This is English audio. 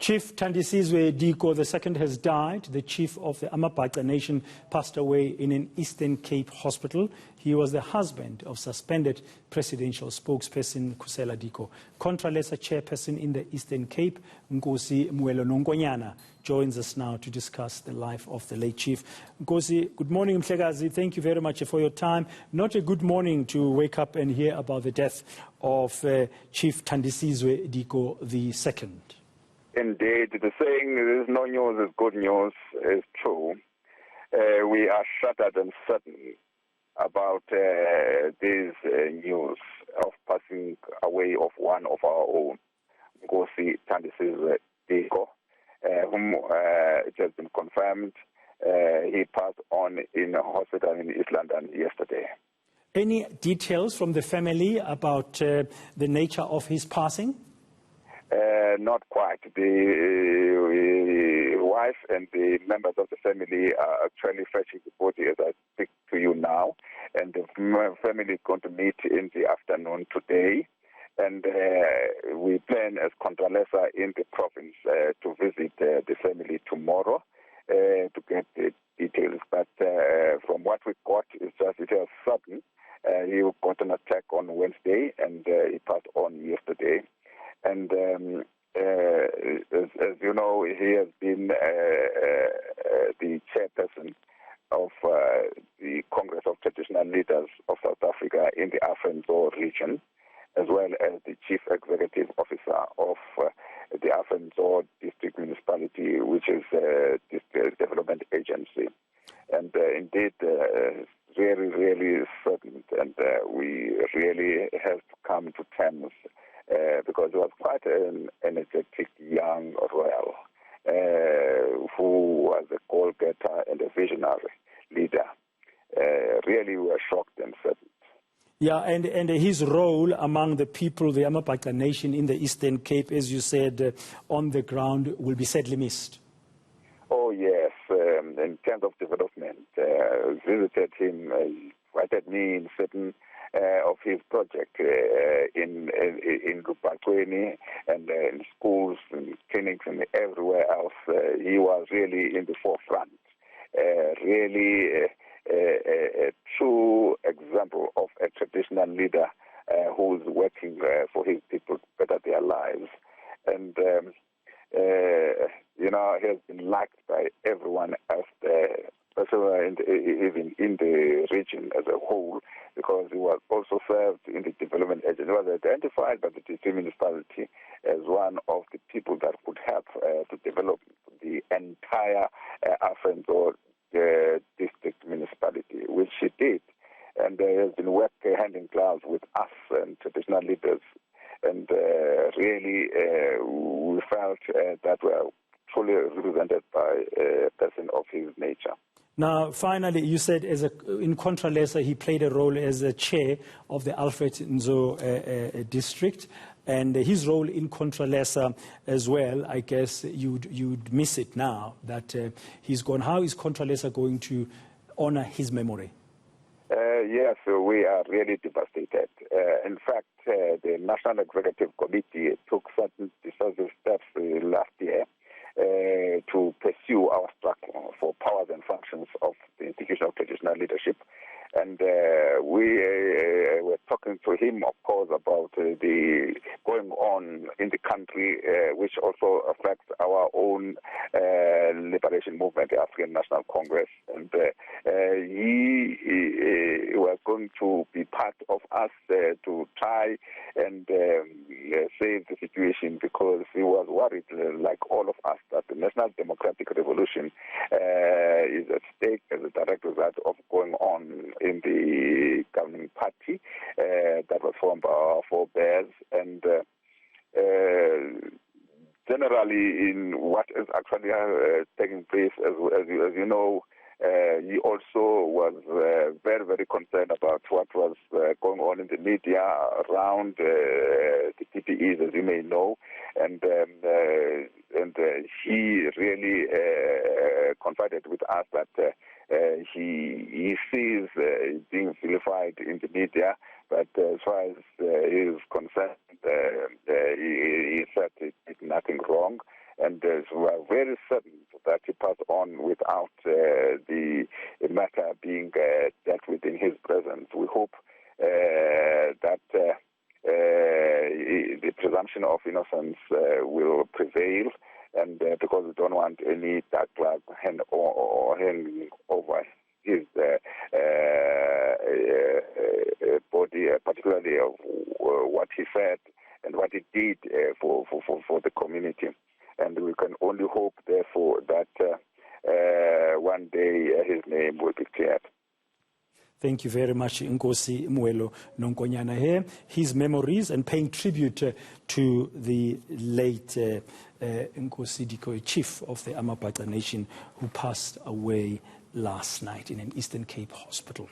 Chief Thandisizwe Diko II has died. The chief of the AmaBhaca Nation passed away in an Eastern Cape hospital. He was the husband of suspended presidential spokesperson Khusela Diko. Contralesa chairperson in the Eastern Cape, Nkosi Nongonyana, joins us now to discuss the life of the late chief. Nkosi, good morning, Mhlekazi. Thank you very much for your time. Not a good morning to wake up and hear about the death of Chief Thandisizwe Diko II. Indeed, the saying "there is no news is good news" is true. We are shattered and saddened about this news of passing away of one of our own, Nkosi Thandisizwe Diko, whom it has been confirmed he passed on in a hospital in East London yesterday. Any details from the family about the nature of his passing? Not quite. The wife and the members of the family are actually fetching the body as I speak to you now, and the family is going to meet in the afternoon today, and we plan as Contralesa in the province to visit the family tomorrow to get the details. But from what we got, it was sudden. He got an attack on Wednesday, and he passed on yesterday. And as you know, he has been the chairperson of the Congress of Traditional Leaders of South Africa in the Afro region, as well as the chief executive officer of the Afro district municipality, which is this development agency. And indeed, really, really certain, and we really have to come to terms because he was quite an energetic young royal who was a goal-getter and a visionary leader. Really, we were shocked and saddened. Yeah, and his role among the people, the AmaBhaca Nation in the Eastern Cape, as you said, on the ground, will be sadly missed. Oh, yes. In terms of development, visited him, invited me in certain of his project in Lupatweni and in schools and clinics and everywhere else. He was really in the forefront. Really a true example of a traditional leader who's working for his people to better their lives. And he has been liked by everyone else there, even in the region as a whole, because he was also served in the development agency. He was identified by the district municipality as one of the people that could help to develop the entire Afro district municipality, which he did. And he has been working hand in glove with us and traditional leaders. And really, we felt that we are fully represented by a person of his nature. Now, finally, you said in Contralesa, he played a role as a chair of the Alfred Nzo district, and his role in Contralesa as well. I guess you'd miss it now that he's gone. How is Contralesa going to honor his memory? Yes, we are really devastated. In fact, the National Executive Committee took certain decisive steps last year to pursue our struggle for powers and functions of the institution of traditional leadership. And we were talking to him, of course, about the going on in the country, which also affects our own liberation movement, the African National Congress. And he was going to be part of us to try and save the situation, because he was worried, like all of us, that the National Democratic Revolution is at stake as a direct result of going on in the governing party that was formed by our forebears. And generally, in what is actually taking place, as you know, he also was very, very concerned about what was going on in the media around the PPEs, as you may know, and he really confided with us that he sees being vilified in the media, but as far as he is concerned, he said he did nothing wrong. And we are very certain that he passed on without the matter being dealt with in his presence. We hope that the presumption of innocence will prevail, and because we don't want any dark cloud hanging over his body, particularly of what he said and what he did for the community. And we can only hope, therefore, that one day his name will be cleared. Thank you very much, Nkosi Mwelo Nonkonyana here. His memories and paying tribute to the late Khusela Diko, chief of the AmaBhaca Nation, who passed away last night in an Eastern Cape hospital.